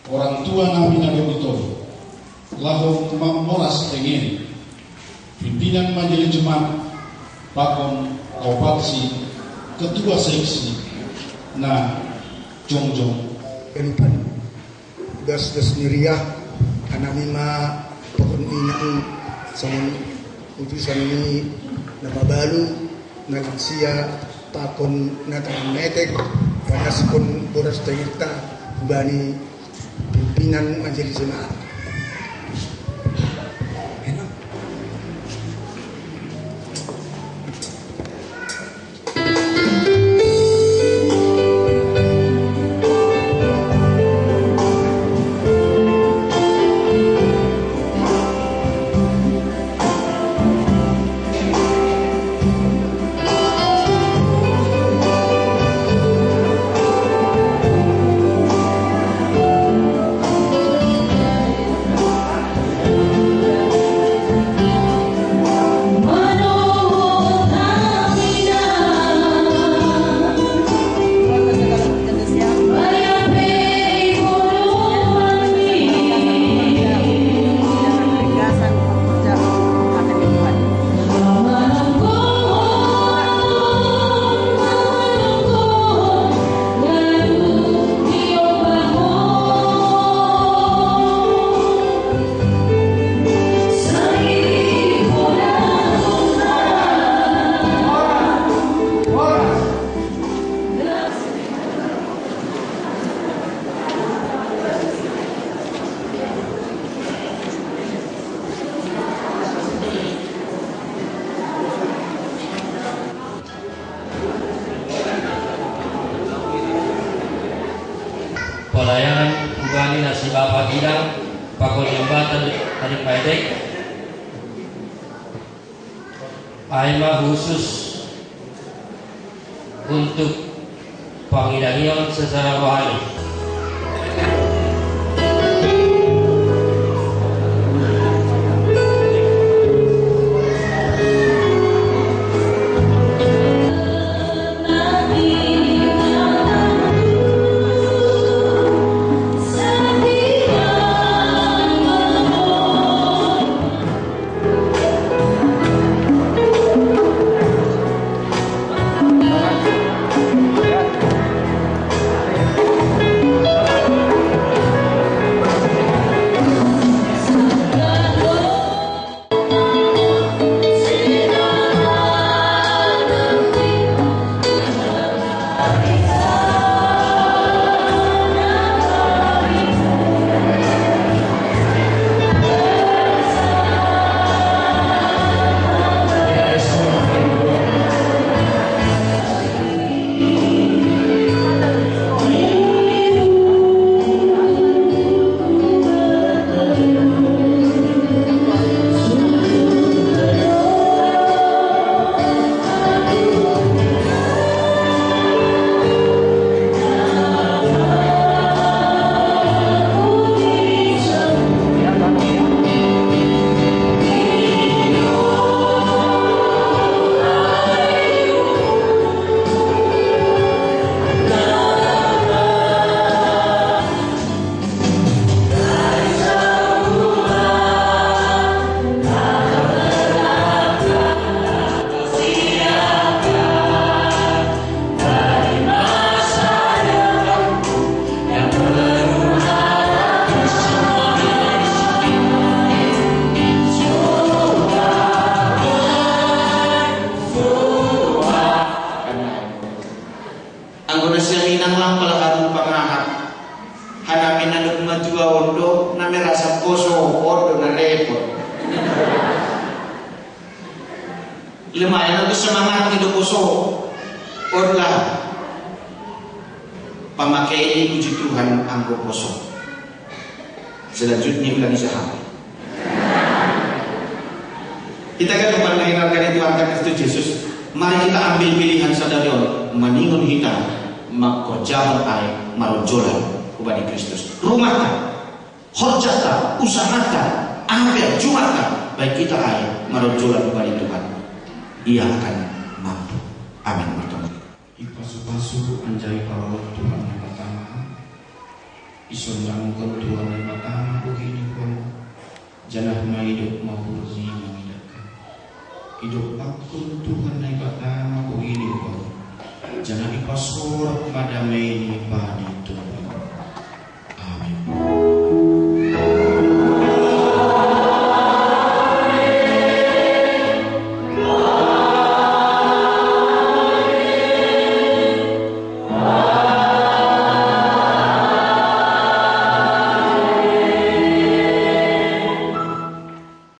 orang tua Nabi Nabi lalu memoras ingin pimpinan majelis Jumat pakon Kaupaksi ketua seksi na jongjong Empan das niriah anamima pakon inang sama utusan ini napabalu nagsia pakon natametek panaskon boras tayita bani pimpinan majelis Jumat. Pelayanan kembali nasi bapak bidang pakol jembatan tadi pendek aima khusus untuk pangidanion secara rohani. Lumayan untuk semangat hidup poso. Orlah pamakai ini puji Tuhan anggo poso. Selanjutnya ulangi sahabat. Kita kan lupa mengenalkan Tuhan Kristus Yesus. Mari kita ambil pilihan sadarion maningon kita makojahan ay marojolan ubani Kristus. Rumahkan, horjata, usahakan, ambil jumatkan baik kita ay marojolan ubani Tuhan. Ia akan mampu. Amin. Bertemu. Ipasu-pasu anjay kalau Tuhan yang pertama. Isu Sunangkan Tuhan yang pertama begini pun janah hidup mau bersih mengidakan hidup akun Tuhan yang pertama begini pun jangan dipasur pada ini pada